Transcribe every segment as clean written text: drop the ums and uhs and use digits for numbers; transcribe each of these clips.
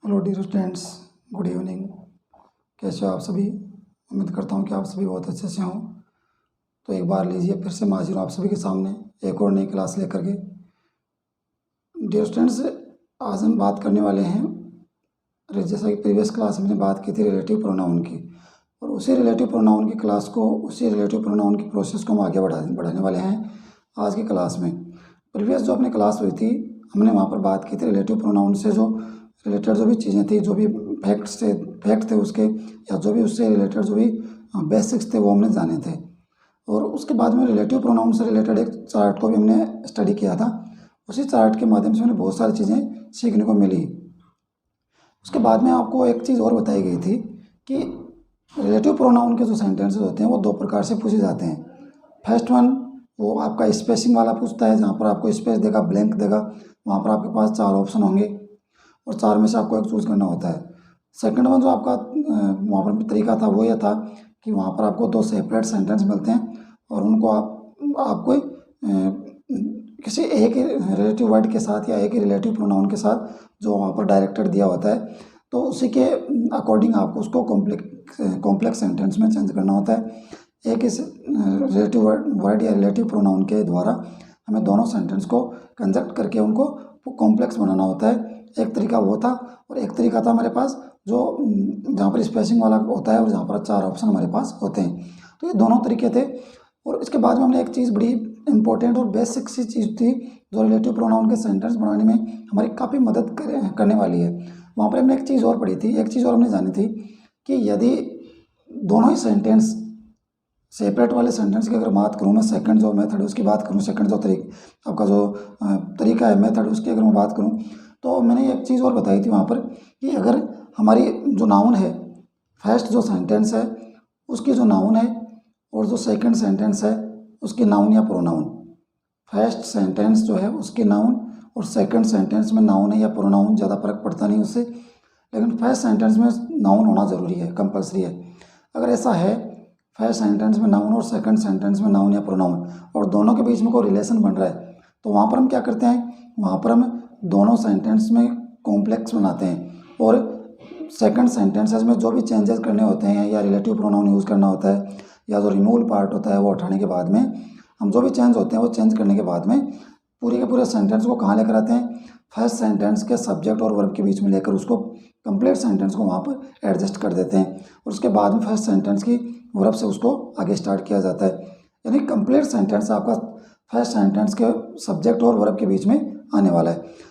Hello dear students, good evening. कैसे हो आप सभी? उम्मीद करता हूँ कि आप सभी बहुत अच्छे से हों। तो एक बार लीजिए, फिर से मैं हाजिर हूँ आप सभी के सामने एक और नई क्लास लेकर के। डियर स्टूडेंट्स, आज हम बात करने वाले हैं, जैसा कि प्रीवियस क्लास में हमने बात की थी रिलेटिव प्रोनाउन की, और उसी रिलेटिव प्रोनाउन की क्लास को, उसी रिलेटिव प्रोनाउन की प्रोसेस को हम आगे बढ़ाने वाले हैं आज की क्लास में। प्रीवियस जो अपनी क्लास हुई थी, हमने वहाँ पर बात की थी रिलेटिव प्रोनाउन से जो रिलेटेड जो भी चीज़ें थी, जो भी फैक्ट थे उसके, या जो भी उससे रिलेटेड जो भी बेसिक्स थे वो हमने जाने थे। और उसके बाद में रिलेटिव प्रोनाउन से रिलेटेड एक चार्ट को भी हमने स्टडी किया था। उसी चार्ट के माध्यम से हमें बहुत सारी चीज़ें सीखने को मिली। उसके बाद में आपको एक चीज़ और बताई गई थी कि रिलेटिव प्रोनाउन के जो सेंटेंसेस होते हैं वो दो प्रकार से पूछे जाते हैं। फर्स्ट वन, वो आपका स्पेसिंग वाला पूछता है, जहाँ पर आपको स्पेस देगा, ब्लैंक देगा, वहाँ पर आपके पास 4 ऑप्शन होंगे और 4 में से आपको एक चूज़ करना होता है। सेकंड वन जो आपका वहाँ पर तरीका था वो यह था कि वहाँ पर आपको 2 सेपरेट सेंटेंस मिलते हैं और उनको आपको किसी एक रिलेटिव वर्ड के साथ या एक रिलेटिव प्रोनाउन के साथ जो वहाँ पर डायरेक्टेड दिया होता है, तो उसी के अकॉर्डिंग आपको उसको कॉम्प्लेक्स सेंटेंस में चेंज करना होता है। एक इस रिलेटिव वर्ड या रिलेटिव प्रोनाउन के द्वारा हमें दोनों सेंटेंस को कंजक्ट करके उनको कॉम्प्लेक्स बनाना होता है। एक तरीका वो था, और एक तरीका था हमारे पास जो जहाँ पर स्पेसिंग वाला होता है और जहाँ पर 4 ऑप्शन हमारे पास होते हैं। तो ये दोनों तरीके थे। और इसके बाद में हमने एक चीज़ बड़ी इंपॉर्टेंट और बेसिक सी चीज़ थी जो रिलेटिव प्रोनाउन के सेंटेंस बनाने में हमारी काफ़ी मदद करने वाली है। वहाँ पर हमने एक चीज़ और पढ़ी थी, एक चीज़ और हमने जानी थी कि यदि दोनों ही सेंटेंस, सेपरेट वाले सेंटेंस की अगर बात करूँ, मैं सेकंड जो मेथड है उसकी बात करूँ, सेकंड जो आपका जो तरीका है मेथड उसकी अगर मैं बात करूँ, तो मैंने एक चीज़ और बताई थी वहाँ पर कि अगर हमारी जो नाउन है, फर्स्ट जो सेंटेंस है उसकी जो नाउन है और जो सेकंड सेंटेंस है उसकी नाउन या प्रोनाउन, फर्स्ट सेंटेंस जो है उसकी नाउन और सेकंड सेंटेंस में नाउन है या प्रोनाउन, ज़्यादा फर्क पड़ता नहीं उससे, लेकिन फर्स्ट सेंटेंस में नाउन होना ज़रूरी है, कंपलसरी है। अगर ऐसा है, फर्स्ट सेंटेंस में नाउन और सेकंड सेंटेंस में नाउन या प्रोनाउन, और दोनों के बीच में कोई रिलेशन बन रहा है, तो वहाँ पर हम क्या करते हैं, वहाँ पर हम दोनों सेंटेंस में कॉम्प्लेक्स बनाते हैं और सेकंड सेंटेंसेस में जो भी चेंजेस करने होते हैं या रिलेटिव प्रोनाउन यूज़ करना होता है या जो रिमूवल पार्ट होता है वो हटाने के बाद में हम जो भी चेंज होते हैं वो चेंज करने के बाद में पूरे के पूरे सेंटेंस को कहाँ लेकर आते हैं, फर्स्ट सेंटेंस के सब्जेक्ट और वर्ब के बीच में लेकर उसको कंप्लीट सेंटेंस को वहाँ पर एडजस्ट कर देते हैं और उसके बाद में फर्स्ट सेंटेंस की वर्ब से उसको आगे स्टार्ट किया जाता है। यानी कंप्लीट सेंटेंस आपका फर्स्ट सेंटेंस के सब्जेक्ट और वर्ब के बीच में आने वाला है।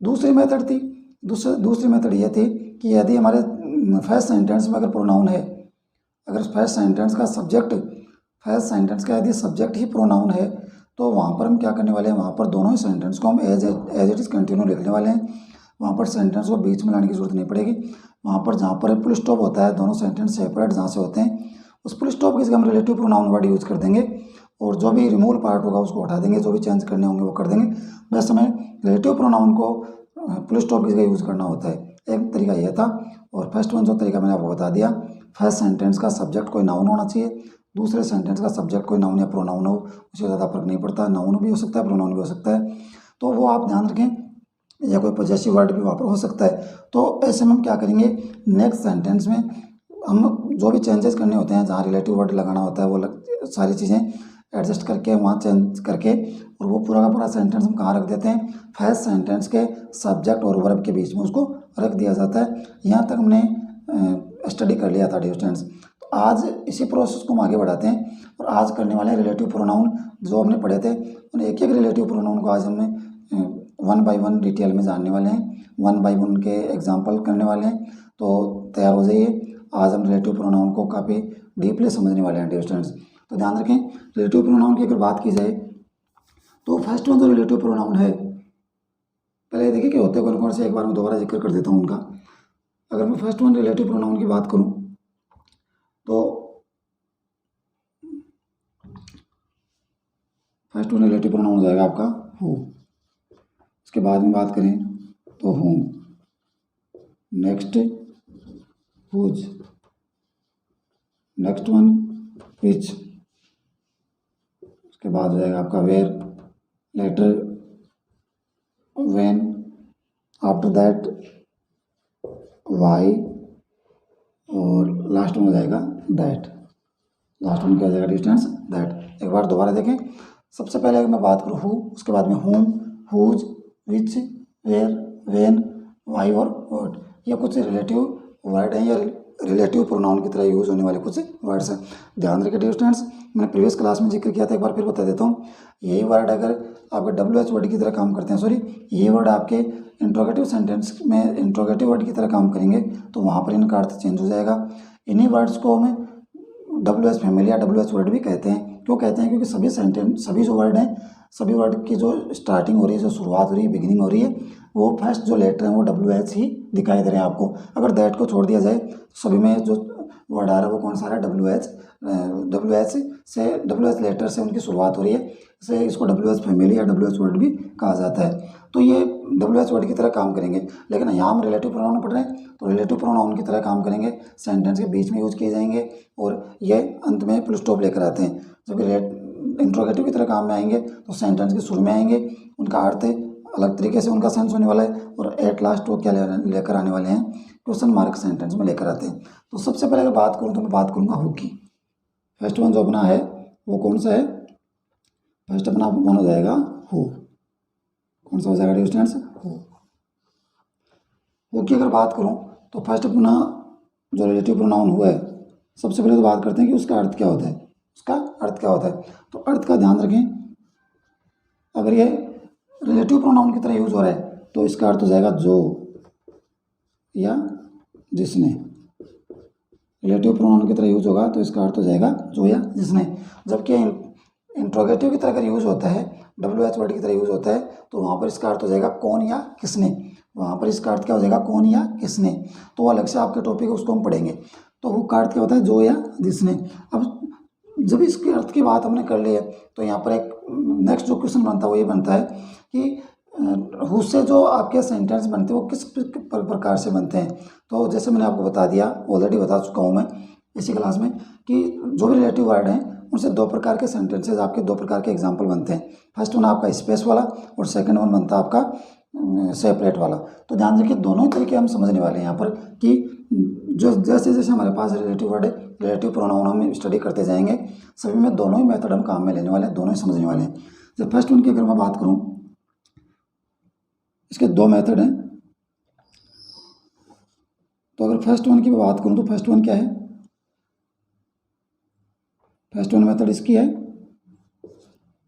दूसरी मेथड थी, दूसरी मेथड ये थी कि यदि हमारे फर्स्ट सेंटेंस में अगर प्रोनाउन है, अगर फर्स्ट सेंटेंस का सब्जेक्ट, फर्स्ट सेंटेंस का यदि सब्जेक्ट ही प्रोनाउन है, तो वहाँ पर हम क्या करने वाले हैं, वहाँ पर दोनों ही सेंटेंस को हम एज इट इज़ कंटिन्यू लिखने वाले हैं। वहाँ पर सेंटेंस को बीच में लाने की जरूरत नहीं पड़ेगी। वहाँ पर जहाँ पर फुल स्टॉप होता है, दोनों सेंटेंस सेपरेट जहाँ से होते हैं, उस फुल स्टॉप की जगह हम रिलेटिव प्रोनाउन वर्ड यूज़ कर देंगे और जो भी रिमूवल पार्ट होगा उसको हटा देंगे, जो भी चेंज करने होंगे वो कर देंगे। बस हमें रिलेटिव प्रोनाउन को फुल स्टॉप की जगह यूज़ करना होता है। एक तरीका यह था। और फर्स्ट वन जो तरीका मैंने आपको बता दिया, फर्स्ट सेंटेंस का सब्जेक्ट कोई नाउन होना चाहिए, दूसरे सेंटेंस का सब्जेक्ट कोई नाउन या प्रोनाउन हो, उससे ज़्यादा फर्क नहीं पड़ता, नाउन भी हो सकता है प्रोनाउन भी हो सकता है, तो वो आप ध्यान रखें, या कोई पॉजेसिव वर्ड भी वहाँ पर हो सकता है। तो ऐसे में हम क्या करेंगे, नेक्स्ट सेंटेंस में हम जो भी चेंजेस करने होते हैं, जहाँ रिलेटिव वर्ड लगाना होता है वो सारी चीज़ें एडजस्ट करके वहाँ चेंज करके, और वो पूरा का पूरा सेंटेंस हम कहाँ रख देते हैं, फर्स्ट सेंटेंस के सब्जेक्ट और वर्ब के बीच में उसको रख दिया जाता है। यहाँ तक हमने स्टडी कर लिया था डियर स्टूडेंट्स। तो आज इसी प्रोसेस को हम आगे बढ़ाते हैं और आज करने वाले हैं रिलेटिव प्रोनाउन जो हमने पढ़े थे, उन एक एक रिलेटिव प्रोनाउन को आज हमें वन बाय वन डिटेल में जानने वाले हैं, वन बाय वन के एग्जाम्पल करने वाले हैं। तो तैयार हो जाइए, आज हम रिलेटिव प्रोनाउन को काफ़ी डीपली समझने वाले हैं डियर स्टूडेंट्स। तो ध्यान रखें, रिलेटिव प्रोनाउन की अगर बात की जाए तो फर्स्ट वन जो रिलेटिव प्रोनाउन है, पहले देखिए कि होते कौन कौन से, एक बार मैं दोबारा जिक्र कर देता हूँ उनका। अगर मैं फर्स्ट वन रिलेटिव प्रोनाउन की बात करूँ तो फर्स्ट वन रिलेटिव प्रोनाउन हो जाएगा आपका हु। उसके बाद में बात करें तो whom, next whose, next one which, उसके बाद हो जाएगा आपका where, later, when, after that why और लास्ट में हो जाएगा दैट। लास्ट में क्या हो जाएगा डिस्टेंस दैट। एक बार दोबारा देखें। सबसे पहले अगर मैं बात करूँ हु, उसके बाद में whom, whose, which, where, when, why और व्हाट, ये कुछ रिलेटिव वर्ड हैं या रिलेटिव प्रोनाउन की तरह यूज होने वाले कुछ वर्ड्स हैं। ध्यान रखिए स्टूडेंट्स, मैंने प्रीवियस क्लास में जिक्र किया था, एक बार फिर बता देता हूँ। यही वर्ड अगर आपके WH वर्ड की तरह काम करते हैं, सॉरी ये वर्ड आपके इंट्रोगेटिव सेंटेंस में इंट्रोगेटिव वर्ड की तरह काम करेंगे तो वहाँ पर इनका अर्थ चेंज हो जाएगा। इन्हीं वर्ड्स को हमें WH फैमिली या WH वर्ड भी कहते हैं। क्यों कहते हैं? क्योंकि सभी सेंटेंस, सभी जो वर्ड हैं, सभी वर्ड की जो स्टार्टिंग हो रही है, जो शुरुआत हो रही है, बिगिनिंग हो रही है, वो फर्स्ट जो लेटर है वो WH ही दिखाई दे रहे हैं आपको। अगर दैट को छोड़ दिया जाए तो सभी में जो वर्ड आ रहा है वो कौन सा आ रहा है? WH लेटर से उनकी शुरुआत हो रही है, इससे इसको WH फैमिली या WH वर्ड भी कहा जाता है। तो ये WH वर्ड की तरह काम करेंगे। लेकिन यहाँ हम रिलेटिव प्रोनाउन पढ़ रहे हैं तो रिलेटिव प्रोनाउन की तरह काम करेंगे, सेंटेंस के बीच में यूज किए जाएंगे और ये अंत में फुल स्टॉप लेकर आते हैं। जबकि इंट्रोगेटिव की तरह काम में आएंगे तो सेंटेंस के शुरू में आएंगे, उनका अर्थ अलग तरीके से उनका सेंस होने वाला है और एट लास्ट वो क्या लेकर आने वाले हैं? क्वेश्चन मार्क सेंटेंस में लेकर आते हैं। तो सबसे पहले अगर बात करूँ तो मैं बात करूँगा हु की। फर्स्ट वन जो अपना है वो कौन सा है? फर्स्ट अपना वन हो जाएगा हु। कौन सा हो जाएगा स्टूडेंट्स? हु की अगर बात करूँ तो फर्स्ट अपना जो रिलेटिव प्रोनाउन हुआ है, सबसे पहले तो बात करते हैं कि उसका अर्थ क्या होता है। उसका अर्थ क्या होता है? तो अर्थ का ध्यान रखें। अगर ये रिलेटिव प्रोनाउन की तरह यूज हो रहा है तो इसका अर्थ हो जाएगा जो या जिसने। रिलेटिव प्रोनाउन की तरह यूज होगा तो इसका अर्थ हो जाएगा जो या जिसने। जबकि इंट्रोगेटिव की तरह अगर यूज होता है, WH वर्ड की तरह यूज होता है तो वहाँ पर इसका अर्थ हो जाएगा कौन या किसने। वहाँ पर इसका अर्थ क्या हो जाएगा? कौन या किसने। तो अलग से आपके टॉपिक है उसको हम पढ़ेंगे। तो हु का अर्थ क्या होता है? जो या जिसने। अब जब इसके अर्थ की बात हमने कर ली है तो यहाँ पर एक नेक्स्ट जो क्वेश्चन बनता है वो ये बनता है कि हु से जो आपके सेंटेंस बनते हैं वो किस प्रकार से बनते हैं। तो जैसे मैंने आपको बता दिया, ऑलरेडी बता चुका हूँ मैं इसी क्लास में, कि जो भी रिलेटिव वर्ड हैं उनसे दो प्रकार के सेंटेंसेस, आपके दो प्रकार के एग्जाम्पल बनते हैं। फर्स्ट वन आपका स्पेस वाला और सेकेंड वन बनता है आपका सेपरेट वाला। तो ध्यान रखिए दोनों तरीके हम समझने वाले हैं यहाँ पर कि जो जैसे जैसे हमारे पास रिलेटिव वर्ड है, रिलेटिव प्रोनाउन हम स्टडी करते जाएंगे, सभी में दोनों ही मेथड हम काम में लेने वाले हैं, दोनों ही समझने वाले हैं। जब फर्स्ट वन की अगर मैं बात करूँ, इसके दो मेथड हैं। तो अगर फर्स्ट वन की बात करूँ तो फर्स्ट वन क्या है? फर्स्ट वन मेथड इसकी है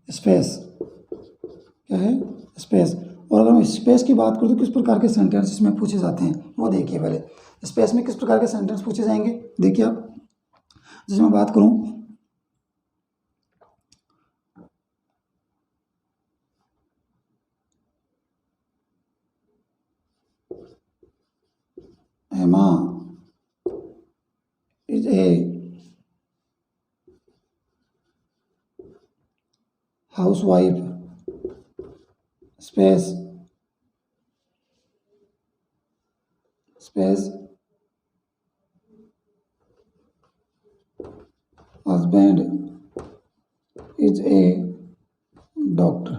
स्पेस। क्या है? स्पेस। और अगर मैं स्पेस की बात करूँ तो किस प्रकार के सेंटेंस इसमें पूछे जाते हैं वो देखिए। पहले स्पेस में किस प्रकार के सेंटेंस पूछे जाएंगे देखिए आप। जैसे मैं बात करूँ, Emma is a housewife, space husband is a doctor.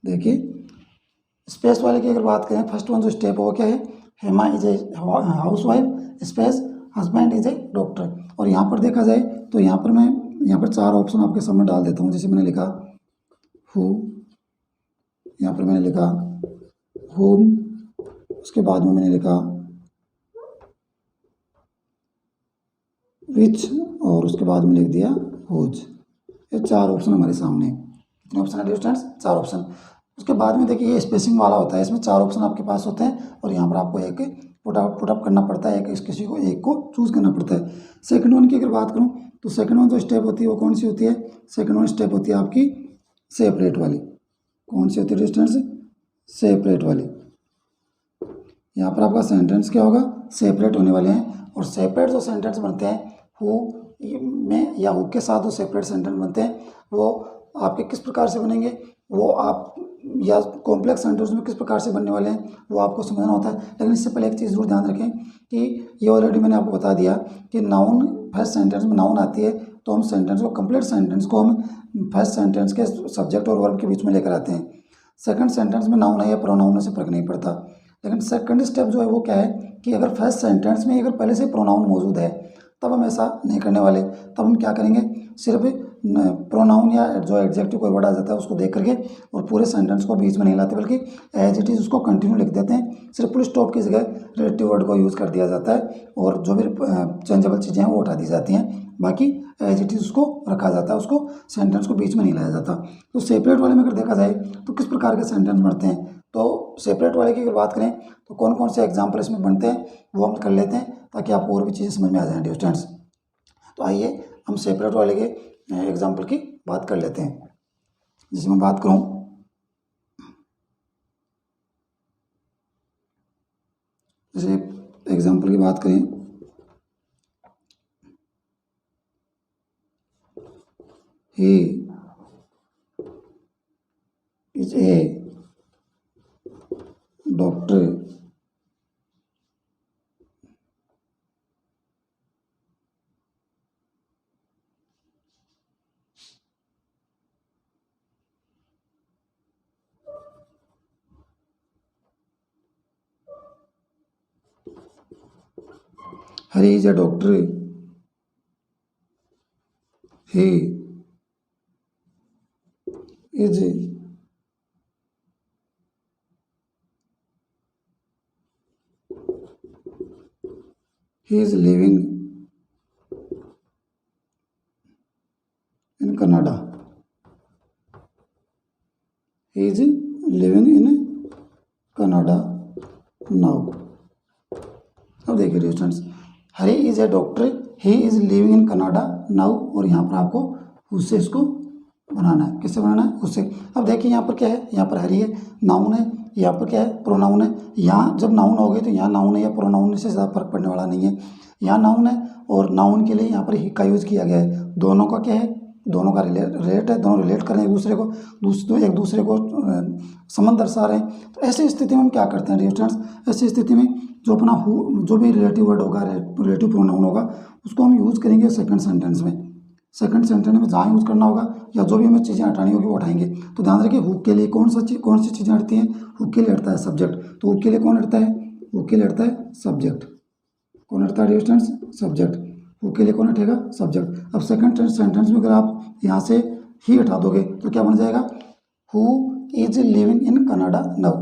देखिए स्पेस वाले की अगर बात करें, फर्स्ट वन जो स्टेप है वो क्या है? Hema is a housewife space husband is a doctor. और यहाँ पर देखा जाए तो यहाँ पर मैं यहाँ पर चार ऑप्शन आपके सामने डाल देता हूँ। जैसे मैंने लिखा हु, यहाँ पर मैंने लिखा हुम, उसके बाद में मैंने लिखा विच और उसके बाद में लिख दिया हुज। ये चार ऑप्शन हमारे सामने। कितने ऑप्शन है स्टूडेंट्स? चार ऑप्शन। उसके बाद में देखिए ये स्पेसिंग वाला होता है, इसमें चार ऑप्शन आपके पास होते हैं और यहाँ पर आपको एक पुटअप करना पड़ता है, किसी को एक को चूज़ करना पड़ता है। सेकंड वन की अगर बात करूँ तो सेकंड वन जो स्टेप होती है वो कौन सी होती है? सेकंड वन स्टेप होती है आपकी सेपरेट वाली। कौन सी होती है स्टूडेंट्स? सेपरेट वाली। यहाँ पर आपका सेंटेंस क्या होगा? सेपरेट होने वाले हैं। और सेपरेट जो सेंटेंस बनते हैं हु में या हु के साथ जो सेपरेट सेंटेंस बनते हैं वो आपके किस प्रकार से बनेंगे, वो आप या कॉम्प्लेक्स सेंटेंस में किस प्रकार से बनने वाले हैं वो आपको समझना होता है। लेकिन इससे पहले एक चीज़ जरूर ध्यान रखें कि ये ऑलरेडी मैंने आपको बता दिया कि नाउन फर्स्ट सेंटेंस में नाउन आती है तो हम सेंटेंस को, कंप्लीट सेंटेंस को हम फर्स्ट सेंटेंस के सब्जेक्ट और वर्ब के बीच में लेकर आते हैं। सेकंड सेंटेंस में नाउन है या प्रोनाउन से फर्क नहीं पड़ता। लेकिन सेकंड स्टेप जो है वो क्या है कि अगर फर्स्ट सेंटेंस में अगर पहले से प्रोनाउन मौजूद है तब हम ऐसा नहीं करने वाले। तब हम क्या करेंगे, सिर्फ प्रोनाउन या जो एडजेक्टिव कोई वर्ड आ जाता है उसको देख करके और पूरे सेंटेंस को बीच में नहीं लाते, बल्कि एज इट इज़ उसको कंटिन्यू लिख देते हैं। सिर्फ फुल स्टॉप की जगह रिलेटिव वर्ड को यूज़ कर दिया जाता है और जो भी चेंजेबल चीज़ें हैं वो उठा दी जाती हैं। बाकी एज इट इज़ उसको रखा जाता है, उसको सेंटेंस को बीच में नहीं लाया जाता। तो सेपरेट वाले में अगर देखा जाए तो किस प्रकार के सेंटेंस बनते हैं, तो सेपरेट वाले की अगर बात करें तो कौन कौन से एग्जाम्पल इसमें बनते हैं वो हम कर लेते हैं ताकि आपको और भी चीज़ें समझ में आ जाएँ डियर स्टूडेंट्स। तो आइए हम सेपरेट वाले के एग्जाम्पल की बात कर लेते हैं। जैसे मैं बात करूँ, जैसे एग्जाम्पल की बात करें, ही is A doctor, Hari is a doctor, he is he is living in Canada. He is living in Canada now. अब देखिए students, Hari is a doctor, he is living in Canada now, और यहाँ पर आपको उससे इसको बनाना है। किससे बनाना है? उससे। अब देखिए यहाँ पर क्या है, यहाँ पर हरी है, नाउन है, यहाँ पर क्या है, प्रोनाउन है। यहाँ जब नाउन हो गए तो यहाँ नाउन है या प्रोनाउन से ज़्यादा फर्क पड़ने वाला नहीं है। यहाँ नाउन है और नाउन के लिए यहाँ पर ही का यूज़ किया गया है। दोनों का क्या है, दोनों का रिलेट है, दोनों रिलेट कर रहे हैं एक दूसरे को, एक दूसरे को संबंध दर्शा रहे हैं। तो ऐसी स्थिति में हम क्या करते हैं स्टूडेंट्स, ऐसी स्थिति में जो अपना जो भी रिलेटिव वर्ड होगा, रिलेटिव प्रोनाउन होगा, उसको हम यूज़ करेंगे सेकंड सेंटेंस में। सेकंड सेंटेंस में जहाँ यूज़ करना होगा या जो भी हमें चीज़ें हटानी होगी वो हटाएंगे। तो ध्यान रखिए, हुक के लिए कौन सी चीज़ें हटती हैं? हुक के लिए हटता है सब्जेक्ट। तो हुक के लिए कौन हटता है? हुक के लिए हटता है सब्जेक्ट। कौन हटता है स्टूडेंट्स? सब्जेक्ट। हुक के लिए कौन हटेगा? सब्जेक्ट। अब सेकंड सेंटेंस में अगर आप यहाँ से ही हटा दोगे तो क्या बन जाएगा? Who is living in Canada now.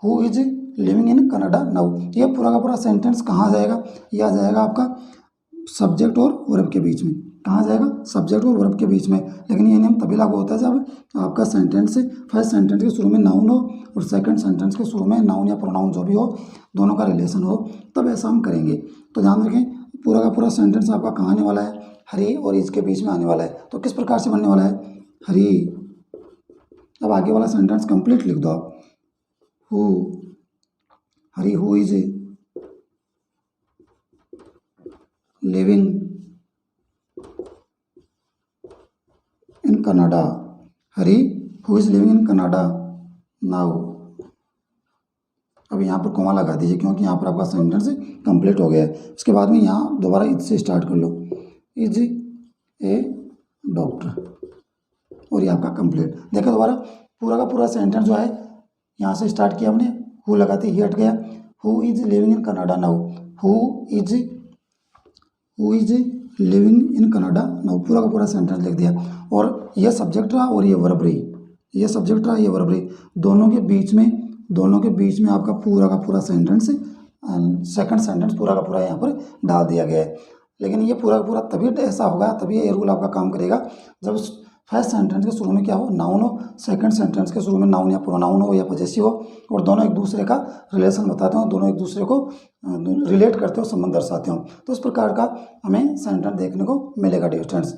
Who is living in Canada now. ये पूरा का पूरा सेंटेंस कहाँ जाएगा? यह आ जाएगा आपका सब्जेक्ट और वर्ब के बीच में। कहाँ जाएगा? सब्जेक्ट और वर्ब के बीच में। लेकिन ये नियम तभी लागू होता है जब आपका सेंटेंस फर्स्ट सेंटेंस के शुरू में नाउन हो और सेकंड सेंटेंस के शुरू में नाउन या प्रोनाउन जो भी हो, दोनों का रिलेशन हो, तब ऐसा हम करेंगे। तो ध्यान रखें, पूरा का पूरा सेंटेंस आपका कहाँ आने वाला है? हरी और इज के बीच में आने वाला है। तो किस प्रकार से बनने वाला है? हरी, अब आगे वाला सेंटेंस कंप्लीट लिख दो आप। Who, Hari who is living in Canada. Hari who is living in Canada now. अब यहाँ पर कोमा लगा दीजिए क्योंकि यहाँ पर आपका सेंटेंस कंप्लीट हो गया है। उसके बाद में यहाँ दोबारा इज से स्टार्ट कर लो, इज ए डॉक्टर, और ये आपका कंप्लीट। देखो दोबारा, पूरा का पूरा सेंटेंस जो है यहाँ से स्टार्ट किया हमने, हु लगाते ही हट गया। Who is living in Canada now. Who is living in Canada now, पूरा का पूरा सेंटेंस लिख दिया। और ये सब्जेक्ट रहा और ये वर्ब रही, ये सब्जेक्ट रहा, ये वर्ब रही। दोनों के बीच में आपका पूरा का पूरा सेंटेंस, सेकंड सेंटेंस पूरा का पूरा यहाँ पर डाल दिया गया है। लेकिन ये पूरा का पूरा तभी ऐसा होगा, तभी ये रूल आपका काम करेगा जब फर्स्ट सेंटेंस के शुरू में क्या हो? नाउन हो, सेकंड सेंटेंस के शुरू में नाउन या प्रोनाउन हो या पॉजेसिव हो, और दोनों एक दूसरे का रिलेशन बताते हो, दोनों एक दूसरे को रिलेट करते हो, संबंध दर्शाते हो। तो इस प्रकार का हमें सेंटेंस देखने को मिलेगा डियर स्टूडेंट्स।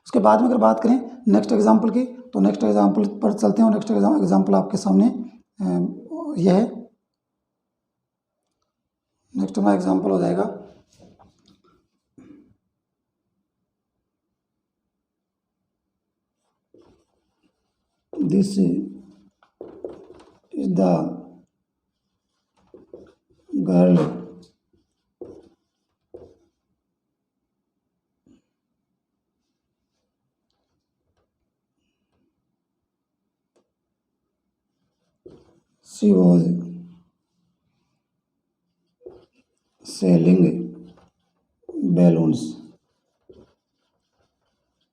उसके बाद में अगर बात करें नेक्स्ट एग्जाम्पल की, तो नेक्स्ट एग्जाम्पल पर चलते हैं। नेक्स्ट एग्जाम्पल आपके सामने यह है। नेक्स्ट हमारा एग्जाम्पल हो जाएगा, this is the girl she was selling balloons,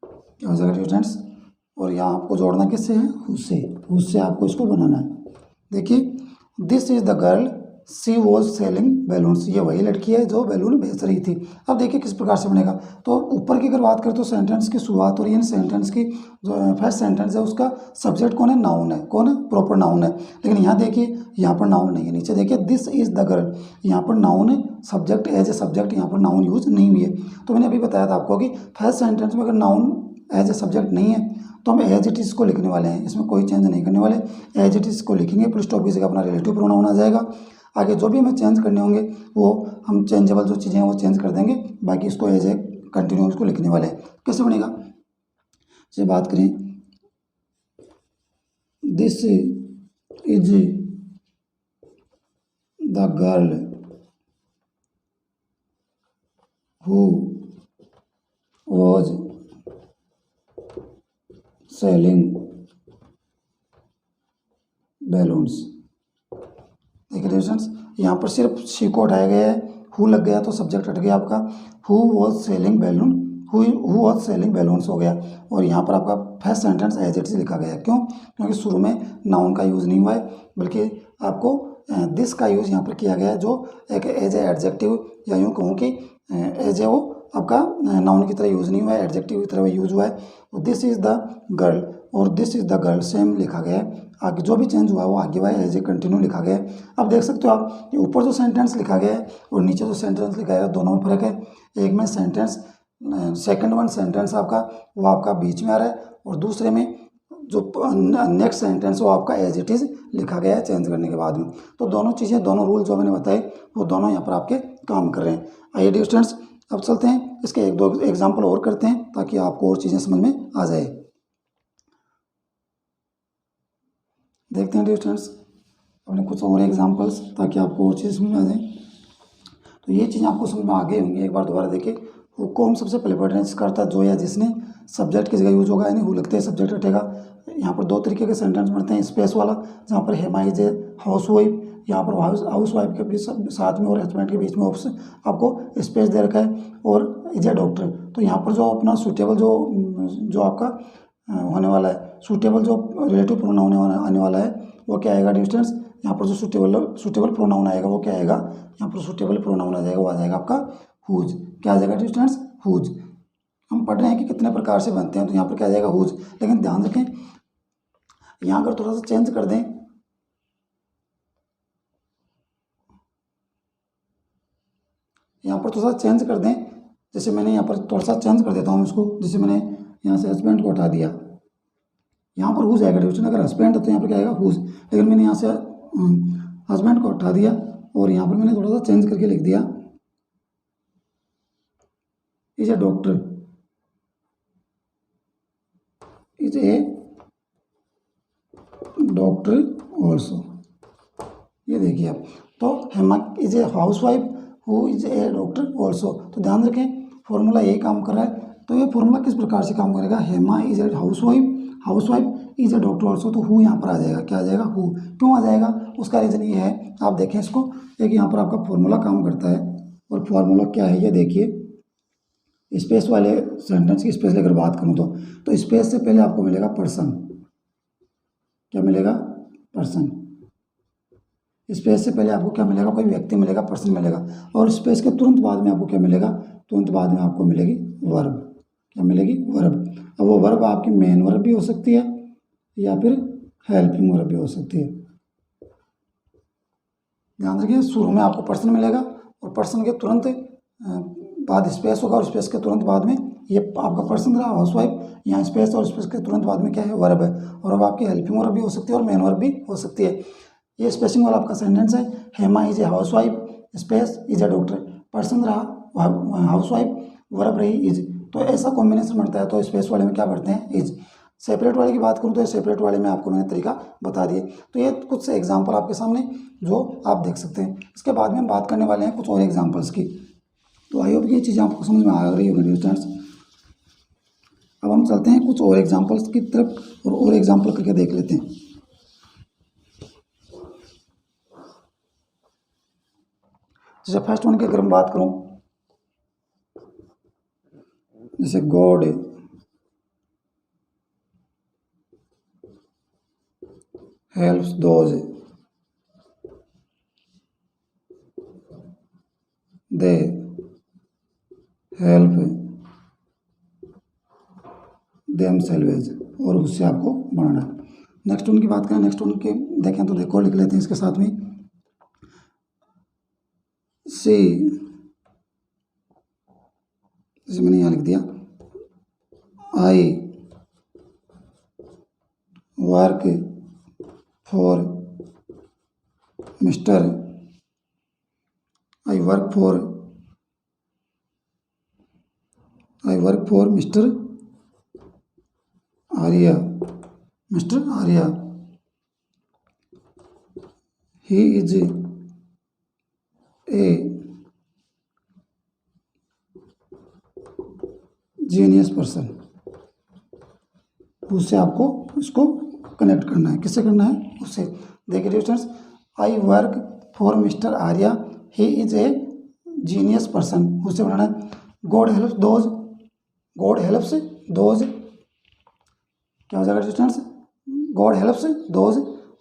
क्या हो जाएगा स्टूडेंट्स। और यहाँ आपको जोड़ना किससे है, हुज से आपको इसको बनाना है। देखिए, this is the girl she was selling balloons, ये वही लड़की है जो बैलून बेच रही थी। अब देखिए किस प्रकार से बनेगा। तो ऊपर की अगर बात करें तो सेंटेंस की शुरुआत हो रही है, सेंटेंस की जो फर्स्ट सेंटेंस है उसका सब्जेक्ट कौन है, नाउन है। कौन है, प्रॉपर नाउन है। लेकिन यहाँ देखिए, यहाँ पर नाउन नहीं है। नीचे देखिए, दिस इज द गर्ल, यहाँ पर नाउन है, सब्जेक्ट एज ए सब्जेक्ट यहाँ पर नाउन यूज नहीं हुई है। तो मैंने अभी बताया था आपको कि फर्स्ट सेंटेंस में अगर नाउन एज ए सब्जेक्ट नहीं है तो हम एज इट इज़ को लिखने वाले हैं, इसमें कोई चेंज नहीं करने वाले। एज इट इज़ को लिखेंगे, फुल स्टॉप की जगह अपना रिलेटिव प्रोनाउन आ जाएगा। आगे जो भी हमें चेंज करने होंगे वो हम चेंजेबल जो चीज़ें हैं वो चेंज कर देंगे, बाकी इसको एज ए कंटिन्यू इसको लिखने वाले हैं। कैसे बनेगा, से बात करें, this is the girl who was selling balloons. देखिए स्टूडेंट्स, यहाँ पर सिर्फ शी को हटाया गया है, हु लग गया तो सब्जेक्ट हट गया आपका। Who was selling balloon, who was selling balloons हो गया। और यहाँ पर आपका first sentence as it is लिखा गया है। क्यों, क्योंकि शुरू में नाउन का यूज़ नहीं हुआ है, बल्कि आपको दिस का यूज़ यहाँ पर किया गया है, जो एक एज ए एडजेक्टिव, या यूँ कहूँ कि एज ए वो आपका नाउन की तरह यूज़ नहीं हुआ है, एडजेक्टिव की तरह यूज़ हुआ है। दिस इज़ द गर्ल और this is the girl same लिखा गया है। आगे जो भी चेंज हुआ है वो आगे हुआ है, एज ए कंटिन्यू लिखा गया है। अब देख सकते हो आप, ये ऊपर जो सेंटेंस लिखा गया है और नीचे जो सेंटेंस लिखा है दोनों में फर्क है। एक में सेंटेंस सेकंड वन सेंटेंस आपका वो आपका बीच में आ रहा है, और दूसरे में जो नेक्स्ट सेंटेंस वो आपका एज इट इज़ लिखा गया है चेंज करने के बाद में। तो दोनों चीज़ें, दोनों रूल जो मैंने बताए वो दोनों यहाँ पर आपके काम कर रहे हैं। आइए डियर स्टूडेंट्स, अब चलते हैं इसके एक दो एग्जाम्पल और करते हैं ताकि आपको और चीज़ें समझ में आ जाए। देखते हैं डियर स्टूडेंट्स अपने कुछ और एग्जाम्पल्स, ताकि आपको और चीज़ समझ में आ जाए। तो ये चीज़ आपको समझ में आ गई होंगी। एक बार दोबारा देखिए, हु को हम सबसे पहले पढ़ने करता है जो या जिसने, सब्जेक्ट की जगह यूज होगा, यानी हु लगते हैं सब्जेक्ट हटेगा। यहाँ पर दो तरीके के सेंटेंस बनते हैं, स्पेस वाला जहाँ पर Hema is a house wife, यहाँ पर हाउस वाइफ के बीच साथ में और हस्बैंड के बीच में आपको स्पेस दे रखा है, और इज ए डॉक्टर। तो यहाँ पर जो अपना सूटेबल जो आपका होने वाला है, सूटेबल जो रिलेटिव प्रोनाउन आने वाला है वो क्या आएगा डिस्टेंस। यहाँ पर जो सूटेबल प्रोनाउन आएगा वो क्या आएगा, यहाँ पर सूटेबल प्रोनाउन आ जाएगा, वो आ जाएगा आपका हुज। क्या आ जाएगा डिस्टेंस, हुज। हम पढ़ रहे हैं कि कितने प्रकार से बनते हैं, तो यहाँ पर क्या आ जाएगा हुज। लेकिन ध्यान रखें, यहाँ अगर थोड़ा सा चेंज कर दें, यहाँ पर थोड़ा सा चेंज कर दें, जैसे मैंने यहाँ पर थोड़ा सा चेंज कर देता हूँ इसको, जैसे मैंने यहाँ से हस्बैंड को हटा दिया, यहाँ पर हुज आएगा डिस्टेंस। अगर हस्बैंड है तो यहाँ पर क्या आएगा हुज, लेकिन मैंने यहाँ से हस्बैंड को हटा दिया और यहाँ पर मैंने थोड़ा सा चेंज करके लिख दिया is a doctor, is a doctor also. ये देखिए आप, तो Hema is a house wife who is A doctor also. तो ध्यान रखें, फॉर्मूला यही काम कर रहा है। तो ये फॉर्मूला किस प्रकार से काम करेगा, Hema is a house wife is a doctor also, तो हु यहाँ पर आ जाएगा। क्या आ जाएगा, हु। क्यों आ जाएगा, उसका रीज़न ये है, आप देखें इसको, एक यहाँ पर आपका फॉर्मूला काम करता है, और फॉर्मूला क्या है ये देखिए। स्पेस वाले सेंटेंस की स्पेस लेकर बात करूँ तो स्पेस से पहले आपको मिलेगा पर्सन। क्या मिलेगा, पर्सन। स्पेस से पहले आपको क्या मिलेगा, कोई व्यक्ति मिलेगा, पर्सन मिलेगा। और स्पेस के तुरंत बाद में आपको क्या मिलेगा, तुरंत बाद में आपको मिलेगी वर्ब। क्या मिलेगी, वर्ब। अब वो वर्ब आपकी मेन वर्ब भी हो सकती है या फिर हेल्पिंग वर्ब भी हो सकती है। ध्यान रखिए, शुरू में आपको पर्सन मिलेगा और पर्सन के तुरंत बाद स्पेस होगा, और स्पेस के तुरंत बाद में ये आपका पर्सन रहा हाउस वाइफ, यहाँ स्पेस और स्पेस के तुरंत बाद में क्या है, वर्ब है। और अब आपकी हेल्पिंग वर्ब भी हो सकती है और मेन वर्ब भी हो सकती है। ये स्पेसिंग वाला आपका सेंटेंस है, Hema is a house wife, space is a doctor, person रहा हाउस वाइफ, वर्ब रही इज। तो ऐसा कॉम्बिनेशन बनता है। तो स्पेस वाले में क्या करते हैं, इज। सेपरेट वाले की बात करूँ तो सेपरेट वाले में आपको मैंने तरीका बता दिए। तो ये कुछ से एग्जाम्पल आपके सामने जो आप देख सकते हैं। इसके बाद में हम बात करने वाले हैं कुछ और एग्जाम्पल्स की। तो आई होप ये चीज़ें आपको समझ में आ रही होगी स्टूडेंट्स। अब हम चलते हैं कुछ और एग्जाम्पल्स की तरफ और एग्जाम्पल करके देख लेते हैं। जैसे फर्स्ट वन की अगर मैं बात करूं, जैसे God helps those they help themselves, और उससे आपको बनाना है। नेक्स्ट वन की बात करें, नेक्स्ट वन के देखें तो देखो लिख लेते हैं इसके साथ में, सी, जैसे मैंने यहाँ लिख दिया, आई work for mister, I work for mister Arya, mister Arya, he is a genius person, उससे आपको इसको कनेक्ट करना है। किससे करना है? उससे। देखिए dear students, I work for mister Arya, he is a genius person, उससे बनाना है। God helps those, God helps those, क्या हो जाएगा dear students? God helps those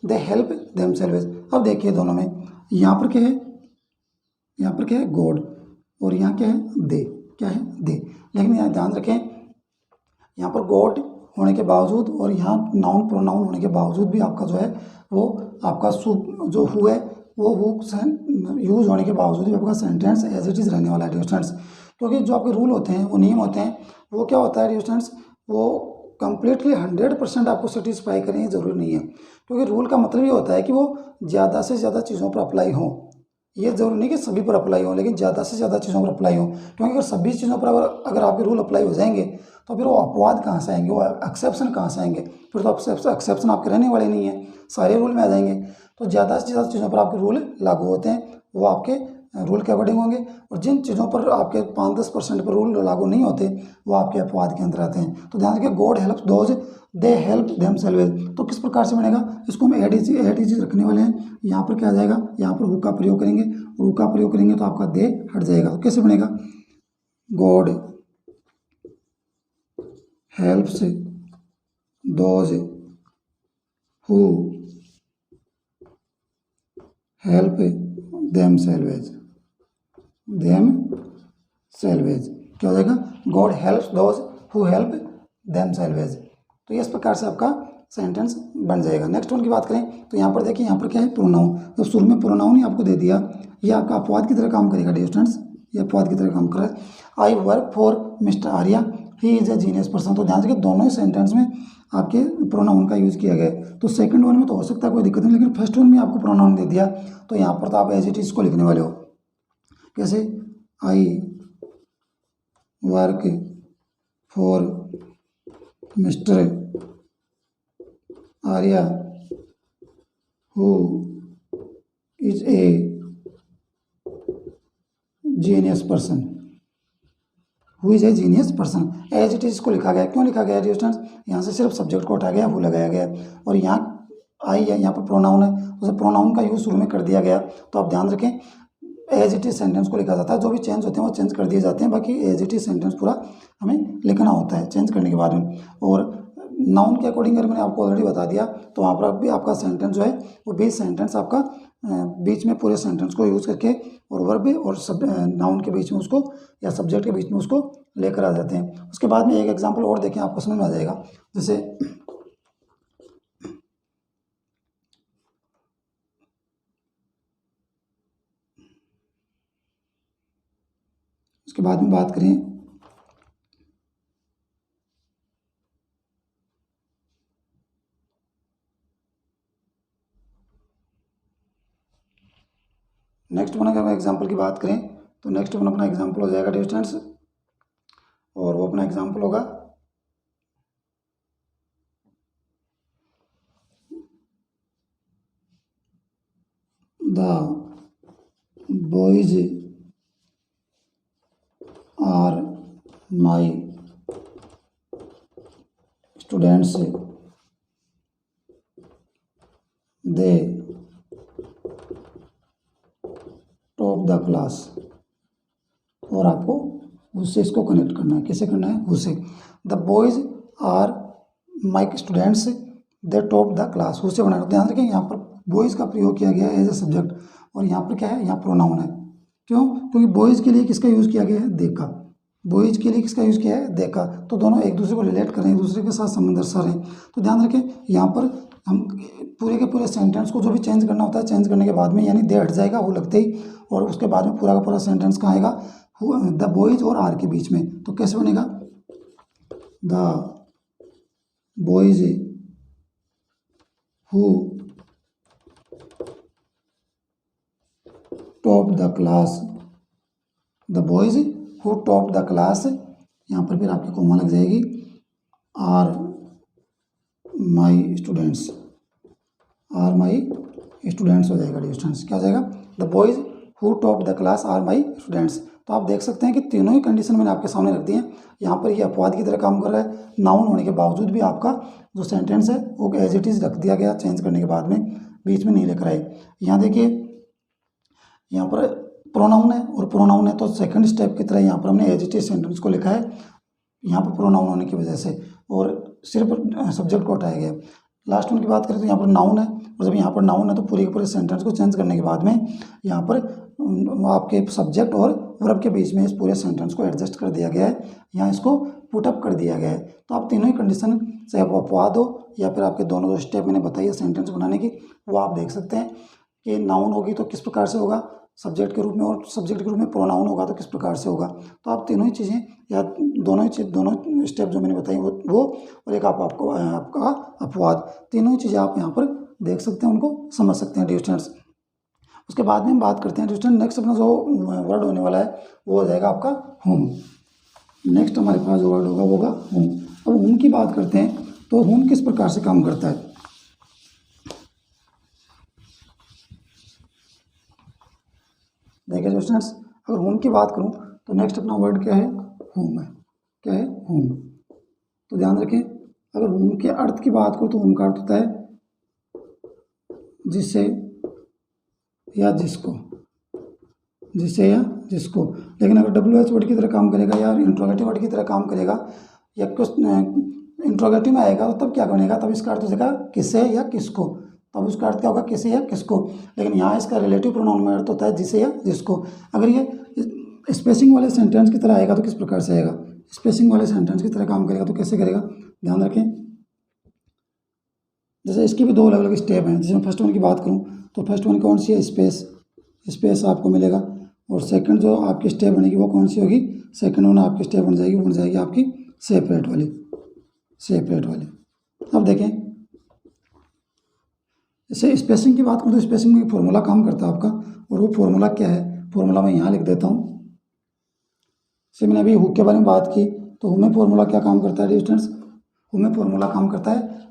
they help themselves. अब देखिए दोनों में, यहाँ पर क्या है, यहाँ पर क्या है? गॉड, और यहाँ क्या है? दे, क्या है? दे। लेकिन यहाँ ध्यान रखें, यहाँ पर गॉड होने के बावजूद और यहाँ नाउन प्रोनाउन होने के बावजूद भी आपका जो है वो आपका जो हु है वो हु यूज होने के बावजूद भी आपका सेंटेंस एज इट इज़ रहने वाला है डियर स्टूडेंट्स। क्योंकि जो आपके रूल होते हैं, वो नियम होते हैं, वो क्या होता है डियर स्टूडेंट्स, वो कंप्लीटली 100% आपको सेटिस्फाई करें ये ज़रूरी नहीं है। क्योंकि रूल का मतलब ये होता है कि वो ज़्यादा से ज़्यादा चीज़ों पर अप्लाई हो। ये जरूरी नहीं कि सभी पर अप्लाई हो, लेकिन ज़्यादा से ज़्यादा चीज़ों पर अप्लाई हो। क्योंकि अगर सभी चीज़ों पर अगर आपके रूल अप्लाई हो जाएंगे तो फिर वो अपवाद कहाँ से आएंगे, वो एक्सेप्शन कहाँ से आएंगे? फिर तो एक्सेप्शन आपके रहने वाले नहीं है, सारे रूल में आ जाएंगे। तो ज़्यादा से ज़्यादा चीज़ों पर आपके रूल लागू होते हैं, वो आपके रूल के अकॉर्डिंग होंगे, और जिन चीज़ों पर आपके 5-10% पर रूल लागू नहीं होते वो आपके अपवाद के अंदर आते हैं। तो ध्यान रखिए, God helps those they help themselves. तो किस प्रकार से बनेगा? इसको हम एड इज रखने वाले हैं। यहाँ पर क्या आ जाएगा? यहाँ पर हु का प्रयोग करेंगे, और हु का प्रयोग करेंगे तो आपका दे हट जाएगा। तो कैसे बनेगा? God helps those who help themselves, themselves क्या हो जाएगा? God helps those who help themselves. तो इस प्रकार से आपका सेंटेंस बन जाएगा। नेक्स्ट वन की बात करें तो यहाँ पर देखिए, यहाँ पर क्या है? प्रोनाउन। तो शुरू में प्रोनाउन ही आपको दे दिया, ये आपका अपवाद की तरह काम करेगा डियर स्टूडेंट्स, ये अपवाद की तरह काम कर रहा है। आई work for mister Arya, he is a genius person. तो ध्यान रखिए, दोनों ही सेंटेंस में आपके प्रोनाउन का यूज किया गया है। तो सेकंड वन में तो हो सकता है कोई दिक्कत नहीं, लेकिन फर्स्ट वन में आपको प्रोनाउन दे दिया, तो यहाँ पर तो आप एज इट इज को लिखने वाले हो। कैसे? I work for mister Arya who is a genius person, who is a genius person. As it is को लिखा गया। क्यों लिखा गया डियर स्टूडेंट्स? यहाँ से सिर्फ सब्जेक्ट को हटा गया, हु लगाया गया, और यहाँ आई है, यहाँ पर प्रोनाउन है, तो प्रोनाउन का यूज शुरू में कर दिया गया। तो आप ध्यान रखें, एज इट इज सेंटेंस को लिखा जाता है, जो भी चेंज होते हैं वो चेंज कर दिए जाते हैं, बाकी एज इट इज सेंटेंस पूरा हमें लिखना होता है चेंज करने के बाद में। और नाउन के अकॉर्डिंग अगर मैंने आपको ऑलरेडी बता दिया, तो वहाँ पर भी आपका सेंटेंस जो है वो बीच सेंटेंस आपका बीच में पूरे सेंटेंस को यूज़ करके और वर्ब और नाउन के बीच में उसको या सब्जेक्ट के बीच में उसको लेकर आ जाते हैं। उसके बाद में एक एग्जाम्पल और देखें, आपको समझ में आ जाएगा। जैसे उसके बाद में बात करें, नेक्स्ट वन अगर एग्जाम्पल की बात करें तो नेक्स्ट वन अपना एग्जाम्पल हो जाएगा डियर स्टूडेंट्स, और वो अपना एग्जाम्पल होगा the boys are my students, they top of the class, और आपको उससे इसको कनेक्ट करना है। कैसे करना है? उससे the boys are my students they top the class, उससे बनाना। ध्यान रखें यहाँ पर बॉयज़ का प्रयोग किया गया है एज ए सब्जेक्ट, और यहाँ पर क्या है? यहाँ प्रोनाउन है। क्यों? क्योंकि बॉयज़ के लिए किसका यूज़ किया गया है? दे का। बॉयज़ के लिए किसका यूज़ किया है? दे का। तो दोनों एक दूसरे को रिलेट कर रहे हैं, एक दूसरे के साथ संबंध दर्शा रहे हैं। तो ध्यान रखें यहाँ पर हम पूरे के पूरे सेंटेंस को जो भी चेंज करना होता है, चेंज करने के बाद में यानी दे हट जाएगा वो लगते ही, और उसके बाद में पूरा का पूरा सेंटेंस कहाँ आएगा? द बॉयज़ और आर के बीच में। तो कैसे बनेगा? The boys who top the class, the boys who top the class, यहाँ पर फिर आपकी कोमा लग जाएगी, are my students, are my students हो जाएगा डिस्टेंस। क्या हो जाएगा? The boys who top the class are my students. तो आप देख सकते हैं कि तीनों ही कंडीशन मैंने आपके सामने रख दी हैं। यहाँ पर ये अपवाद की तरह काम कर रहा है, नाउन होने के बावजूद भी आपका जो सेंटेंस है वो एज इट इज़ रख दिया गया, चेंज करने के बाद में बीच में नहीं लेकर आए। यहाँ देखिए, यहाँ पर प्रोनाउन है, और प्रोनाउन है तो सेकंड स्टेप की तरह यहाँ पर हमने एज इट इज सेंटेंस को लिखा है, यहाँ पर प्रोनाउन होने की वजह से, और सिर्फ सब्जेक्ट को हटाया गया। लास्ट वन की बात करें तो यहाँ पर नाउन है, और जब यहाँ पर नाउन है तो पूरे के पूरे सेंटेंस को चेंज करने के बाद में यहाँ पर आपके सब्जेक्ट और वर्ब के बीच में इस पूरे सेंटेंस को एडजस्ट कर दिया गया है, यहाँ इसको पुटअप कर दिया गया है। तो आप तीनों ही कंडीशन, चाहे वो अपवाद हो या फिर आपके दोनों जो स्टेप मैंने बताई है सेंटेंस बनाने की, वो आप देख सकते हैं कि नाउन होगी तो किस प्रकार से होगा सब्जेक्ट के रूप में, और सब्जेक्ट के रूप में प्रोनाउन होगा तो किस प्रकार से होगा। तो आप तीनों ही चीज़ें या दोनों स्टेप जो मैंने बताई वो और एक आपका अपवाद, तीनों ही चीज़ें आप यहाँ पर देख सकते हैं, उनको समझ सकते हैं डिस्टेंस। उसके बाद में हम बात करते हैं डिस्टेंस। नेक्स्ट अपना जो वर्ड होने वाला है वो हो जाएगा आपका होम। नेक्स्ट हमारे पास जो वर्ड होगा वो होगा होम। अब होम की बात करते हैं तो होम किस प्रकार से काम करता है? देखिए स्टूडेंट्स, अगर होम की बात करूं तो नेक्स्ट अपना वर्ड क्या है? होम है। क्या है? होम। तो ध्यान रखें, अगर होम के अर्थ की बात करूं तो होम का अर्थ होता है जिसे या जिसको, जिसे या जिसको। लेकिन अगर WH वर्ड की तरह काम करेगा या इंट्रोगेटिव वर्ड की तरह काम करेगा या कुछ इंट्रोगेटिव में आएगा तो तब क्या बनेगा? तब इसका अर्थ हो जाएगा किसे या किसको, तब उसका अर्थ क्या होगा? किसे या किसको। लेकिन यहाँ इसका रिलेटिव प्रोनाउन में अर्थ होता है जिसे या जिसको। अगर ये स्पेसिंग वाले सेंटेंस की तरह आएगा तो किस प्रकार से आएगा? स्पेसिंग वाले सेंटेंस की तरह काम करेगा तो कैसे करेगा? ध्यान रखें, जैसे इसकी भी दो अलग अलग स्टेप हैं। जैसे मैं फर्स्ट वन की बात करूँ तो फर्स्ट वन कौन सी है? स्पेस आपको मिलेगा, और सेकंड जो आपकी स्टेप बनेगी वो कौन सी होगी? सेकंड वन आपकी स्टेप बन जाएगी, वो बन जाएगी आपकी सेपरेट वाली। अब देखें, जैसे स्पेसिंग की बात करूँ तो स्पेसिंग में फॉर्मूला काम करता है आपका, और वो फॉर्मूला क्या है? फॉर्मूला मैं यहाँ लिख देता हूँ। जैसे मैंने अभी हुक के बारे में बात की तो हुक में फॉर्मूला क्या काम करता है स्टूडेंट्स? हुक में फॉर्मूला काम करता है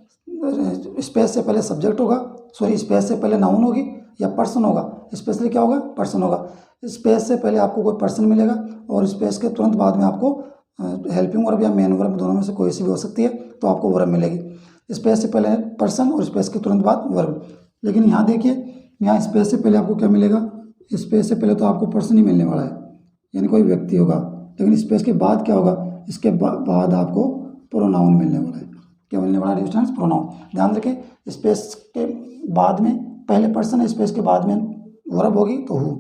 स्पेस से पहले सब्जेक्ट होगा, स्पेस से पहले नाउन होगी या पर्सन होगा। स्पेशली क्या होगा? पर्सन होगा। स्पेस से पहले आपको कोई पर्सन मिलेगा, और स्पेस के तुरंत बाद में आपको हेल्पिंग वर्ब या मेन वर्ब दोनों में से कोई सी भी हो सकती है तो आपको वर्ब मिलेगी। स्पेस से पहले पर्सन और स्पेस के तुरंत बाद वर्ब। लेकिन यहाँ देखिए, यहाँ स्पेस से पहले आपको क्या मिलेगा? स्पेस से पहले तो आपको पर्सन ही मिलने वाला है, यानी कोई व्यक्ति होगा। लेकिन स्पेस के बाद क्या होगा? इसके बाद आपको प्रोनाउन मिलने वाला है। क्या मिलने वाला है स्टूडेंट्स? प्रोनाउन। ध्यान रखें, स्पेस के बाद में पहले पर्सन है, स्पेस के बाद में वर्ब होगी तो हु।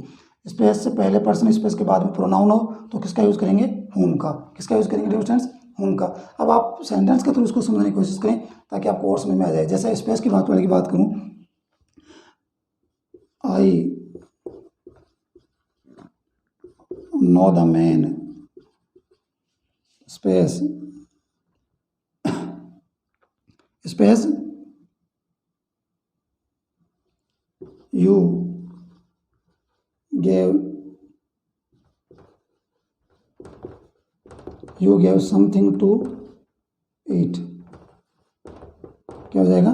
स्पेस से पहले पर्सन, स्पेस के बाद में प्रोनाउन हो तो किसका यूज़ करेंगे? होम का। किसका यूज़ करेंगे स्टूडेंट्स? होम का। अब आप सेंटेंस के थ्रू इसको समझने की कोशिश करें ताकि आपको और समझ में आ जाए। जैसे स्पेस की बात वाले की बात करूँ, I know the man space you gave something to eat। क्या हो जाएगा?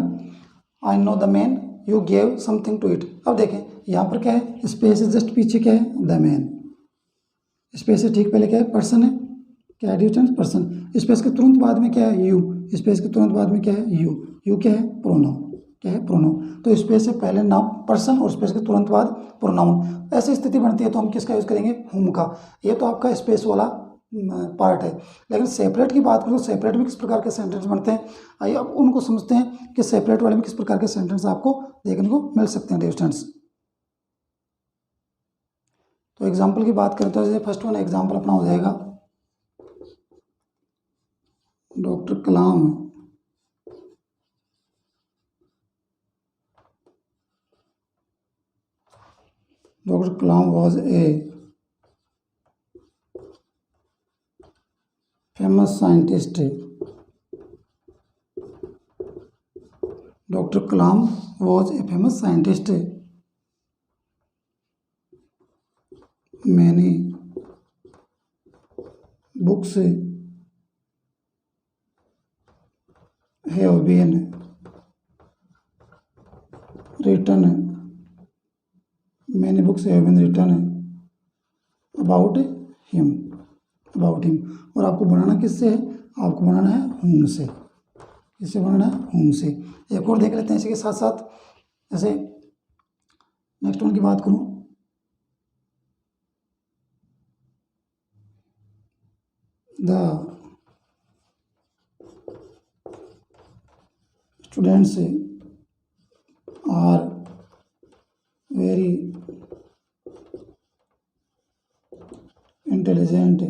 I know the man you gave something to eat। अब देखें यहाँ पर क्या है? स्पेस से जस्ट पीछे क्या है? The man. स्पेस से ठीक पहले क्या है? पर्सन है। क्या है डिस्टेंस? पर्सन। स्पेस के तुरंत बाद में क्या है? यू। स्पेस के तुरंत बाद में क्या है? यू। यू क्या है? प्रोनाउन। क्या है, प्रोनाउन। तो स्पेस से पहले नाउन पर्सन और स्पेस के तुरंत बाद प्रोनाउन। ऐसी स्थिति बनती है तो हम किसका यूज़ करेंगे, हुम का। ये तो आपका स्पेस वाला पार्ट है। लेकिन सेपरेट की बात करें तो सेपरेट में किस प्रकार के सेंटेंस बनते हैं, आइए अब उनको समझते हैं कि सेपरेट वाले में किस प्रकार के सेंटेंस आपको देखने को मिल सकते हैं, डियर स्टूडेंट्स। तो एग्जाम्पल की बात करें तो जैसे फर्स्ट वन एग्जाम्पल अपना हो जाएगा, doctor Kalam was a famous scientist. Dr. Kalam was a famous scientist. Many books have been written. Many books have been written about him. और आपको बनाना किससे है, आपको बनाना है whom से। किससे बनाना है, whom से। एक और देख लेते हैं इसी के साथ साथ। जैसे नेक्स्ट वन की बात करूं, the students are very intelligent.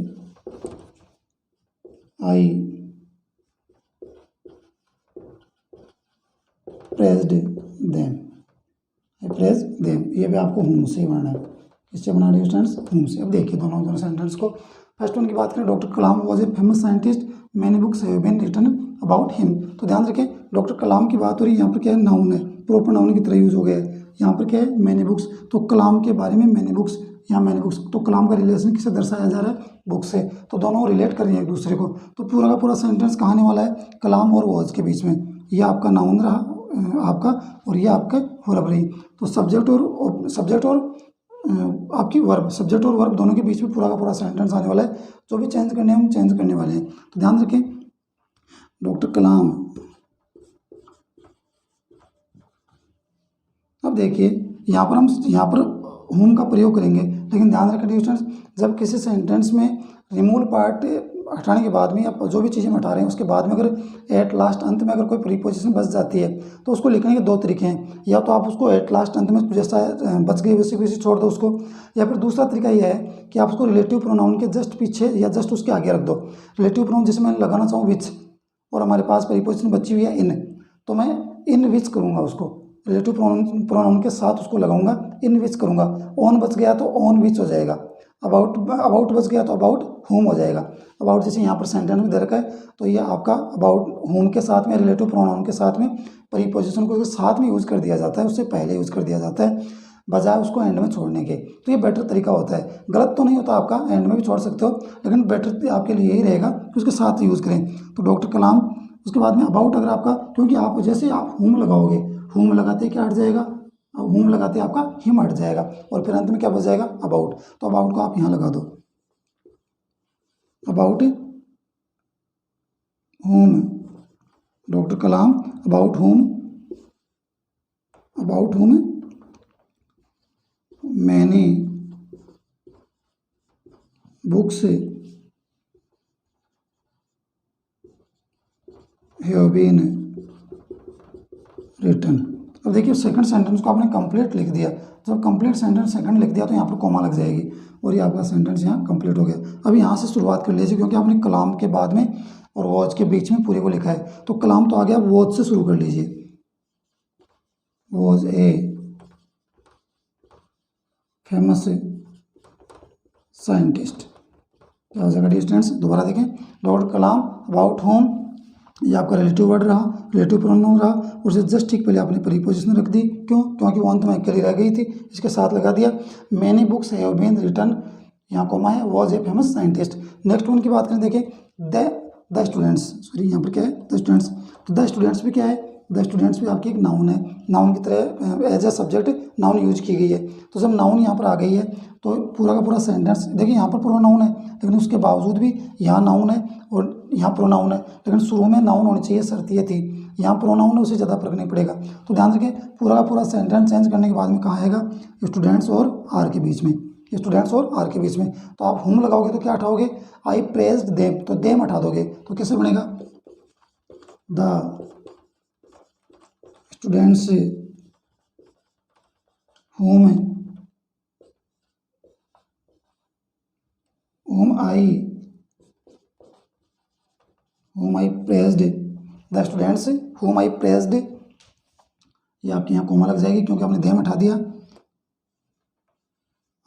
I praised them. ये भी आपको whom से बनाना है। किससे बनाना है स्टूडेंट्स, whom से। अब देखिए दोनों सेंटेंस को। फर्स्ट वन की बात करें, doctor Kalam was a famous scientist, many books have been written about him. तो ध्यान रखें डॉक्टर कलाम की बात हो रही है, यहाँ पर क्या है, नाउन है, प्रॉपर नाउन की तरह यूज हो गया है। यहाँ पर क्या है, मैनी बुक्स, तो कलाम के बारे में मैनी बुक्स, यहाँ मैनी बुक्स, तो कलाम का रिलेशन किससे दर्शाया जा रहा है, बुक से। तो दोनों रिलेट कर रही है एक दूसरे को। तो पूरा का पूरा सेंटेंस कहाँ आने वाला है, कलाम और वॉज के बीच में। ये आपका नाउन रहा आपका, और ये आपका वर्ब रही। तो सब्जेक्ट और आपकी वर्ब, सब्जेक्ट और वर्ब दोनों के बीच में पूरा का पूरा सेंटेंस आने वाला है। जो भी चेंज करने हैं हम चेंज करने वाले हैं। तो ध्यान रखें, डॉक्टर कलाम। अब देखिए यहाँ पर होम का प्रयोग करेंगे, लेकिन ध्यान रखें स्टूडेंट्स, जब किसी सेंटेंस में रिमूवल पार्ट हटाने के बाद में या जो भी चीज़ें हम हटा रहे हैं उसके बाद में अगर एट लास्ट अंत में अगर कोई प्रीपोजिशन बच जाती है तो उसको लिखने के दो तरीके हैं। या तो आप उसको एट लास्ट अंत में जैसा बच गई वैसे वैसे छोड़ दो उसको, या फिर दूसरा तरीका यह है कि आप उसको रिलेटिव प्रोनाउन के जस्ट पीछे या जस्ट उसके आगे रख दो। रिलेटिव प्रोनाउन जैसे मैं लगाना चाहूँ विच, और हमारे पास प्रीपोजिशन बची हुई है इन, तो मैं इन विच करूँगा, उसको रिलेटिव प्रोनाउन के साथ उसको लगाऊंगा, इन विच करूँगा। ऑन बच गया तो ऑन विच हो जाएगा, अबाउट बच गया तो अबाउट होम हो जाएगा। अबाउट जैसे यहाँ पर सेंटेंस में दे रखा है तो ये आपका अबाउट होम के साथ में रिलेटिव प्रोनाउन के साथ में प्रीपोजिशन को साथ में यूज़ कर दिया जाता है, उससे पहले यूज़ कर दिया जाता है बजाय उसको एंड में छोड़ने के। तो ये बेटर तरीका होता है, गलत तो नहीं होता आपका, एंड में भी छोड़ सकते हो, लेकिन बेटर आपके लिए यही रहेगा कि उसके साथ यूज़ करें। तो डॉक्टर कलाम, उसके बाद में अबाउट अगर आपका, क्योंकि आप जैसे आप होम लगाओगे, होम लगाते क्या हट जाएगा, होम लगाते आपका हिम हट जाएगा, और फिर अंत में क्या बच जाएगा, अबाउट। तो अबाउट को आप यहाँ लगा दो, about whom, doctor Kalam about whom many books have been written. अब देखिए सेकंड सेंटेंस को आपने कंप्लीट लिख दिया, जब कंप्लीट सेंटेंस सेकंड लिख दिया तो यहाँ पर कॉमा लग जाएगी और ये आपका सेंटेंस यहाँ कंप्लीट हो गया। अब यहाँ से शुरुआत कर लीजिए, क्योंकि आपने कलाम के बाद में और वॉज के बीच में पूरे को लिखा है। तो कलाम तो आ गया, वॉज से शुरू कर लीजिए, वॉज ए फेमस साइंटिस्ट। क्या हो जाएगा डिस्टेंस, दोबारा देखें, डॉक्टर कलाम अबाउट होम, ये आपका रिलेटिव वर्ड रहा, रिलेटिव प्रोनाउन रहा, और उससे जस्ट ठीक पहले आपने प्रीपोजिशन रख दी। क्यों, क्योंकि वो अंत में अकेली रह गई थी, इसके साथ लगा दिया। Many books have been written, यहाँ कोमा है, was a famous scientist. Next one की बात करें, देखिए द स्टूडेंट्स, सॉरी यहाँ पर क्या है, द स्टूडेंट्स। तो द स्टूडेंट्स भी क्या है, द स्टूडेंट्स भी आपकी एक नाउन है, नाउन की तरह as a subject noun use की गई है। तो जब नाउन यहाँ पर आ गई है तो पूरा का पूरा सेंटेंस, देखिए यहाँ पर प्रोनाउन है, लेकिन उसके बावजूद भी यहाँ नाउन है और यहाँ प्रोनाउन है, लेकिन शुरू में नाउन होनी चाहिए, शर्त ये थी। यहाँ प्रोनाउन है, उससे ज़्यादा फर्क नहीं पड़ेगा। तो ध्यान रखें, पूरा का पूरा सेंटेंस चेंज करने के बाद में कहाँ आएगा, स्टूडेंट्स और आर के बीच में, स्टूडेंट्स और आर के बीच में। तो आप हुम लगाओगे तो क्या हटाओगे, आई प्रेज्ड देम, तो देम हटा दोगे तो कैसे बनेगा, the students whom I praised, the students whom I praised, ये आपके यहाँ कोमा लग जाएगी क्योंकि आपने देम हटा दिया,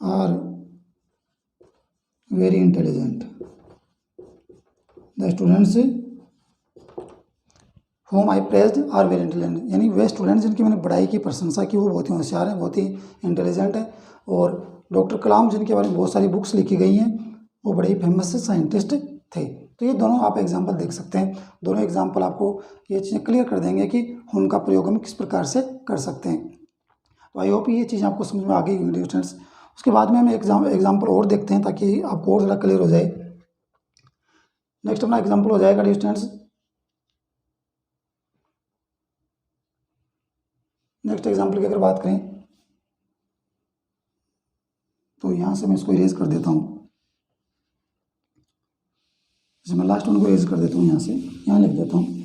are very intelligent, the students whom I praised are very intelligent, यानी वे स्टूडेंट्स जिनकी मैंने बड़ाई की, प्रशंसा की, वो बहुत ही होशियार हैं, बहुत ही इंटेलिजेंट है। और डॉक्टर कलाम जिनके बारे में बहुत सारी बुक्स लिखी गई हैं, वो बड़े ही फेमस साइंटिस्ट थे। तो ये दोनों आप एग्जाम्पल देख सकते हैं, दोनों एग्जाम्पल आपको ये चीज़ें क्लियर कर देंगे कि हुम का प्रयोग हम किस प्रकार से कर सकते हैं। तो आई होप ये चीज़ आपको समझ में आ गई स्टूडेंट्स। उसके बाद में हम एग्जाम्पल और देखते हैं ताकि आपको और ज़्यादा क्लियर हो जाए। नेक्स्ट अपना एग्जाम्पल हो जाएगा स्टूडेंट्स, नेक्स्ट एग्जाम्पल की अगर बात करें तो यहाँ से मैं इसको इरेज कर देता हूँ, जैसे मैं लास्ट वन को इरेज कर देता हूँ, यहाँ से यहाँ लिख देता हूँ,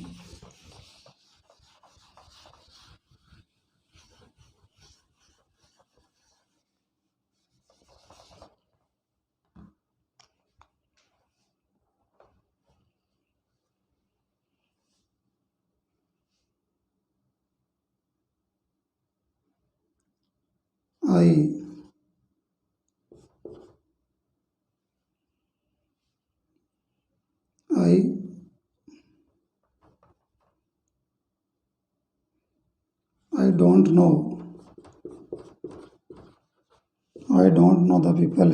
I don't know the people.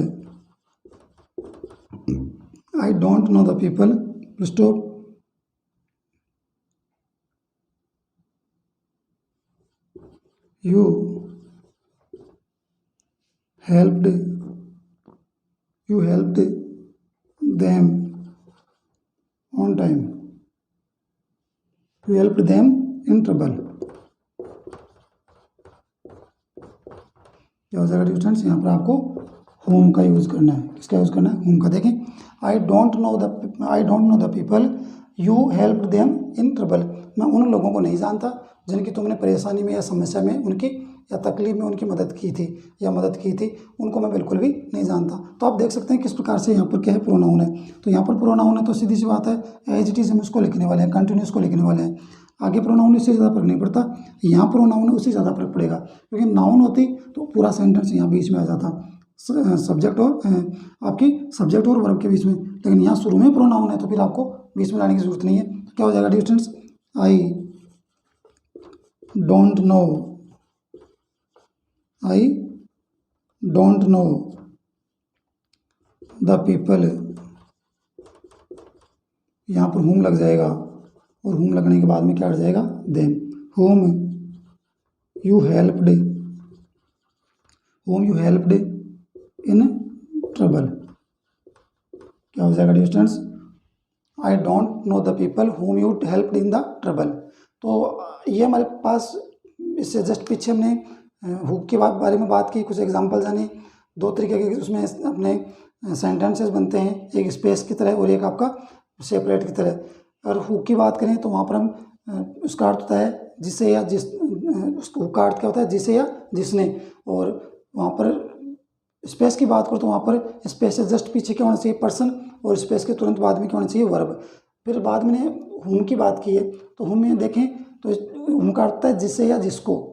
I don't know the people. Stop. You helped them on time. You helped them in trouble. क्या हो जाएगा स्टूडेंट्स, यहाँ पर आपको होम का यूज़ करना है। किसका यूज़ करना है, होम का। देखें, I don't know the people you help them in trouble, मैं उन लोगों को नहीं जानता जिनकी तुमने परेशानी में या समस्या में उनकी या तकलीफ में उनकी मदद की थी या मदद की थी, उनको मैं बिल्कुल भी नहीं जानता। तो आप देख सकते हैं किस प्रकार से यहाँ पर क्या है, प्रोनाउन है। तो यहाँ पर प्रोनाउन है तो सीधी सी बात है, एज इट इज़ हम उसको लिखने वाले हैं, कंटिन्यूस को लिखने वाले हैं। आगे प्रोनाउन इससे ज़्यादा फर्क नहीं पड़ता, यहाँ प्रोनाउन है उससे ज़्यादा फर्क पड़ेगा, क्योंकि नाउन होती तो पूरा सेंटेंस यहाँ बीच में आ जाता, सब्जेक्ट और आपकी सब्जेक्ट और वर्ब के बीच में, लेकिन यहाँ शुरू में प्रोनाउन है तो फिर आपको बीच में लाने की जरूरत नहीं है। तो क्या हो जाएगा distance, I don't know the people, यहाँ पर हुम लग जाएगा और हुम लगने के बाद में क्या आ जाएगा, them. Home you helped in trouble, क्या हो जाएगा students, I don't know the people whom you helped in the trouble. तो ये हमारे पास, इससे जस्ट पीछे हमने हुक के बारे में बात की, कुछ एग्जांपल जाने, दो तरीके के उसमें अपने सेंटेंसेस बनते हैं, एक स्पेस की तरह और एक आपका सेपरेट की तरह। और हुक की बात करें तो वहाँ पर हम उसका अर्थ होता है जिसे या जिस, उसका अर्थ क्या होता है, जिसे या जिसने। और वहाँ पर स्पेस की बात करो तो वहाँ पर स्पेस से जस्ट पीछे क्या होना चाहिए, पर्सन, और स्पेस के तुरंत बाद में क्या होना चाहिए, वर्ब। फिर बाद में हुम की बात की है तो हुम में देखें तो हुम का अर्थ है जिसे या जिसको।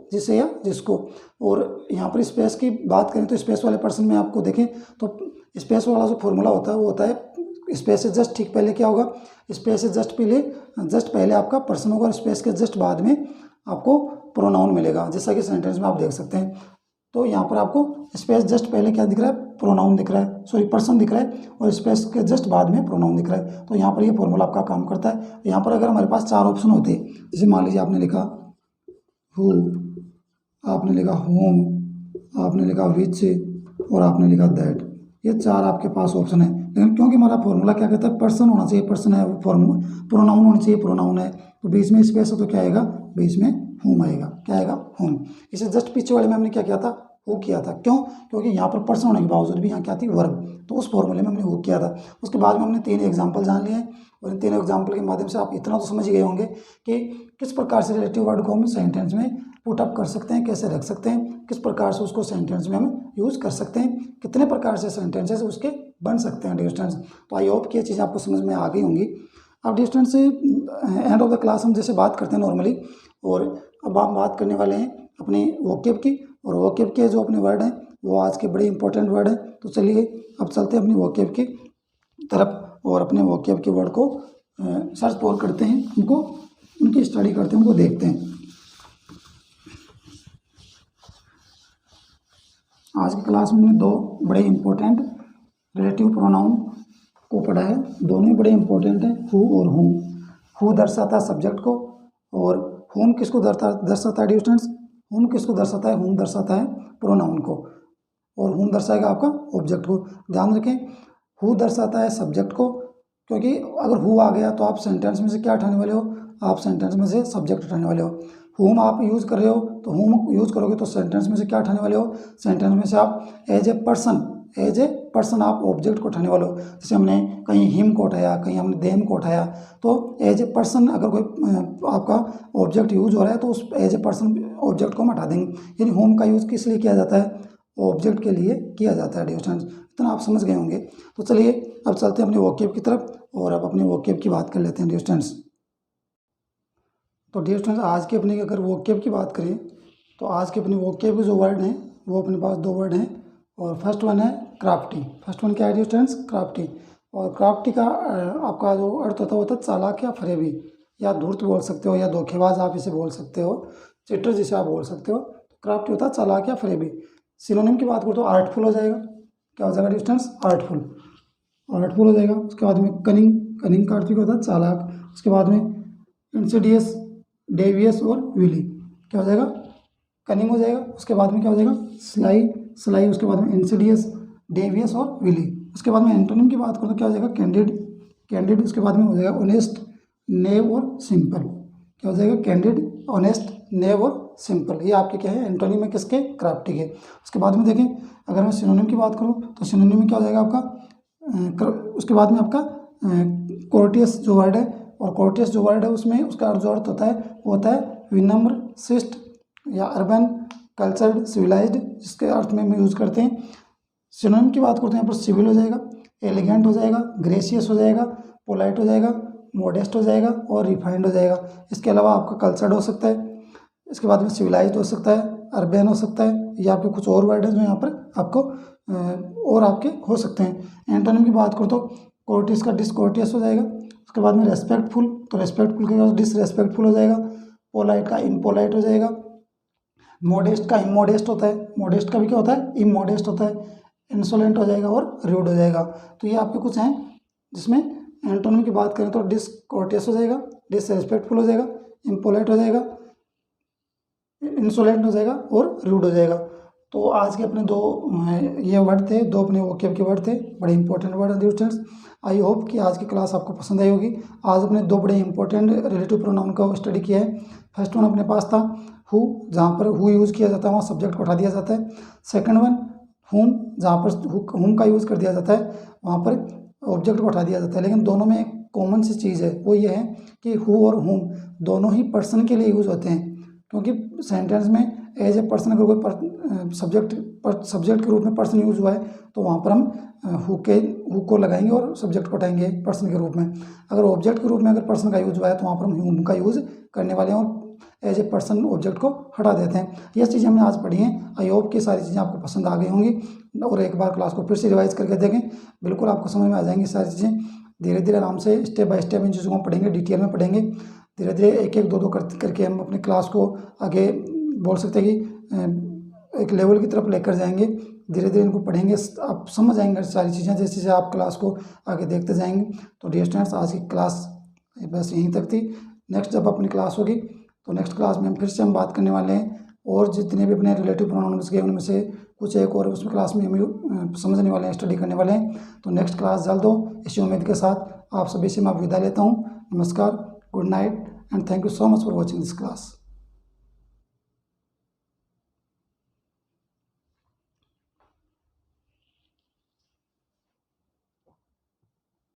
और यहाँ पर स्पेस की बात करें तो स्पेस वाले पर्सन में आपको देखें तो स्पेस वाला जो फॉर्मूला होता है वो होता है, स्पेस से जस्ट ठीक पहले क्या होगा, स्पेस से जस्ट पहले आपका पर्सन होगा और स्पेस के जस्ट बाद में आपको प्रोनाउन मिलेगा, जैसा कि सेंटेंस में आप देख सकते हैं। तो यहाँ पर आपको स्पेस जस्ट पहले क्या दिख रहा है, प्रोनाउन दिख रहा है, सॉरी पर्सन दिख रहा है, और स्पेस के जस्ट बाद में प्रोनाउन दिख रहा है। तो यहाँ पर ये फॉर्मूला आपका काम करता है। यहाँ पर अगर हमारे पास चार ऑप्शन होते, जैसे मान लीजिए आपने लिखा हु, आपने लिखा होम, आपने लिखा विच और आपने लिखा दैट, ये 4 आपके पास ऑप्शन है। लेकिन क्योंकि हमारा फॉर्मूला क्या कहता है, पर्सन होना चाहिए, पर्सन है, प्रोनाउन होना चाहिए, प्रोनाउन है, तो बीच में स्पेस है तो क्या आएगा, बीच में होम आएगा। क्या आएगा, होम। इसे जस्ट पीछे वाले में हमने क्या किया था, वो किया था। क्यों, क्योंकि यहाँ पर पर्सन होने के बावजूद भी यहाँ क्या थी, वर्ब, तो उस फॉर्मूले में हमने वो किया था। उसके बाद में हमने 3 एग्जाम्पल जान लिए हैं, और इन 3 एग्जाम्पल के माध्यम से आप इतना तो समझ गए होंगे कि किस प्रकार से रिलेटिव वर्ड को हम सेंटेंस में पुट अप कर सकते हैं, कैसे रख सकते हैं, किस प्रकार से उसको सेंटेंस में हम यूज़ कर सकते हैं, कितने प्रकार से सेंटेंसेस उसके बन सकते हैं डियर स्टूडेंट्स। तो आई होप कि ये चीज़ आपको समझ में आ गई होंगी। अब dear students end of the class हम जैसे बात करते हैं नॉर्मली, और अब हम बात करने वाले हैं अपने वोकेब की, और वोकेब के जो अपने वर्ड हैं वो आज के बड़े इंपॉर्टेंट वर्ड हैं। तो चलिए अब चलते हैं अपनी वोकेब की तरफ, और अपने वोकेब के वर्ड को सर्च फॉर करते हैं, उनको उनकी स्टडी करते हैं, उनको देखते हैं। आज की क्लास में 2 बड़े इंपॉर्टेंट रिलेटिव प्रोनाउन को पढ़ा है, दोनों ही बड़े इंपॉर्टेंट हैं, हु और हुम। हु दर्शाता है सब्जेक्ट को, और हुम किसको दर्शाता है डियर स्टूडेंट्स, हुम किसको दर्शाता है, हुम दर्शाता है प्रोनाउन को, और हुम दर्शाएगा आपका ऑब्जेक्ट को। ध्यान रखें, हु दर्शाता है सब्जेक्ट को, क्योंकि अगर हु आ गया तो आप सेंटेंस में से क्या उठाने वाले हो, आप सेंटेंस में से सब्जेक्ट उठाने वाले हो। हुम आप यूज़ कर रहे हो तो हुम यूज़ करोगे तो सेंटेंस में से क्या उठाने वाले हो, सेंटेंस में से आप एज ए पर्सन आप ऑब्जेक्ट को उठाने वाले हो। जैसे हमने कहीं हिम को उठाया, कहीं हमने देम को उठाया, तो एज ए पर्सन अगर कोई आपका ऑब्जेक्ट यूज हो रहा है तो उस एज ए पर्सन ऑब्जेक्ट को हम हटा देंगे। यानी होम का यूज़ किस लिए किया जाता है, ऑब्जेक्ट के लिए किया जाता है डियर स्टूडेंट्स। इतना आप समझ गए होंगे। तो चलिए अब चलते हैं अपने वोकेब की तरफ, और अब अपने वोकेब की बात कर लेते हैं डियर स्टूडेंट्स। तो डियर स्टूडेंट्स आज के अपने अगर वोकेब की बात करें तो आज के अपने वोकेब के जो वर्ड हैं वो अपने पास 2 वर्ड हैं, और फर्स्ट वन है क्राफ्टी। फर्स्ट वन क्या है डियर स्टूडेंट्स, क्राफ्टी। और क्राफ्टी का आपका जो अर्थ होता है वो होता है चालाक या फरेबी, या धूर्त बोल सकते हो, या धोखेबाज आप इसे बोल सकते हो, चीटर जिसे आप बोल सकते हो। क्राफ्टी होता है चालाक या फरेबी। सिनोनिम की बात करो तो आर्टफुल हो जाएगा। क्या हो जाएगा डियर स्टूडेंट्स, आर्टफुल हो जाएगा। उसके बाद में कनिंग का अर्थ भी होता है चालाक। उसके बाद में इंसिडियस, डेवियस और विली, क्या हो जाएगा, कनिंग हो जाएगा। उसके बाद में क्या हो जाएगा, स्लाई। उसके बाद में इंसिडियस, डेवियस और विली। उसके बाद में एंटोनिम की बात करो तो क्या हो जाएगा, कैंडिड। उसके बाद में हो जाएगा ऑनेस्ट, नेव और सिंपल। क्या हो जाएगा, कैंडिड, ऑनेस्ट, नेव और सिंपल। ये आपके क्या है, एंटोनिम है किसके, क्राफ्टी के। उसके बाद में देखें अगर मैं सिनोनिम की बात करूँ तो सिनोनिम में क्या हो जाएगा आपका, उसके बाद में आपका कोर्टियस जो वर्ड है, और कोर्टियस जो वर्ड है उसमें उसका जो अर्थ होता है वो होता है विनम्र, शिष्ट, या अर्बन, कल्चर्ड, सिविलाइज्ड, जिसके अर्थ में हम यूज़ करते हैं। सिनोनिम की बात करते हैं यहाँ पर सिविल हो जाएगा, एलिगेंट हो जाएगा, ग्रेसियस हो जाएगा, पोलाइट हो जाएगा, मॉडेस्ट हो जाएगा और रिफाइंड हो जाएगा। इसके अलावा आपका कल्चर्ड हो सकता है, इसके बाद में सिविलाइज्ड हो सकता है, अर्बन हो सकता है, या आपके कुछ और वर्ड हैं जो यहाँ पर आपको और आपके हो सकते हैं। एंटोनिम की बात करो तो कोर्टियस का डिसकोर्टियस हो जाएगा। उसके बाद में रेस्पेक्टफुल, तो रेस्पेक्टफुल के बाद डिसरेस्पेक्टफुल हो जाएगा। पोलाइट का इम्पोलाइट हो जाएगा। मॉडेस्ट का इमोडेस्ट होता है, मॉडेस्ट का भी क्या होता है, इमोडेस्ट होता है। इंसोलेंट हो जाएगा और रूड हो जाएगा। तो ये आपके कुछ हैं जिसमें एंटोनिम की बात करें तो डिसकोर्टियस हो जाएगा, डिसरेस्पेक्टफुल हो जाएगा, इम्पोलाइट हो जाएगा, इंसोलेंट हो जाएगा और रूड हो जाएगा। तो आज के अपने 2 ये वर्ड थे, 2 अपने वोकेब के वर्ड थे, बड़े इंपॉर्टेंट वर्ड हैं स्टूडेंट्स। आई होप कि आज की क्लास आपको पसंद आई होगी। आज अपने 2 बड़े इंपॉर्टेंट रिलेटिव प्रोनाउन का स्टडी किया है। फर्स्ट वन अपने पास था हु, जहाँ पर हु यूज़ किया जाता है वहाँ सब्जेक्ट को उठा दिया जाता है। सेकंड वन हुम, जहाँ पर हुम का यूज़ कर दिया जाता है वहाँ पर ऑब्जेक्ट को उठा दिया जाता है। लेकिन दोनों में एक कॉमन सी चीज़ है, वो ये है कि हु और हुम दोनों ही पर्सन के लिए यूज़ होते हैं, क्योंकि सेंटेंस में एज ए पर्सन अगर कोई सब्जेक्ट के रूप में पर्सन यूज हुआ है तो वहाँ पर हम हु को लगाएंगे और सब्जेक्ट को हटाएंगे पर्सन के रूप में। अगर ऑब्जेक्ट के रूप में अगर पर्सन का यूज हुआ है तो वहाँ पर हम हुम का यूज़ करने वाले हैं और एज ए पर्सन ऑब्जेक्ट को हटा देते हैं। ये चीज़ें हमने आज पढ़ी हैं। आई होप कि सारी चीज़ें आपको पसंद आ गई होंगी, और एक बार क्लास को फिर से रिवाइज करके देखें, बिल्कुल आपको समझ में आ जाएंगी सारी चीज़ें। धीरे धीरे आराम से स्टेप बाय स्टेप इन चीज़ों को पढ़ेंगे, डिटेल में पढ़ेंगे। धीरे धीरे एक एक दो करके हम अपनी क्लास को आगे बोल सकते हैं कि एक लेवल की तरफ लेकर जाएंगे। धीरे धीरे इनको पढ़ेंगे, आप समझ आएंगे सारी चीज़ें जैसे जैसे आप क्लास को आगे देखते जाएंगे। तो डियर स्टूडेंट्स आज की क्लास बस यहीं तक थी। नेक्स्ट जब अपनी क्लास होगी तो नेक्स्ट क्लास में हम फिर से बात करने वाले हैं, और जितने भी अपने रिलेटिव प्रोनाउंस के उनमें से कुछ एक और उसमें क्लास में हम समझने वाले हैं, स्टडी करने वाले हैं। तो नेक्स्ट क्लास जल्द हो, इसी उम्मीद के साथ आप सभी से मैं विदा लेता हूँ। नमस्कार, good night and thank you so much for watching this class.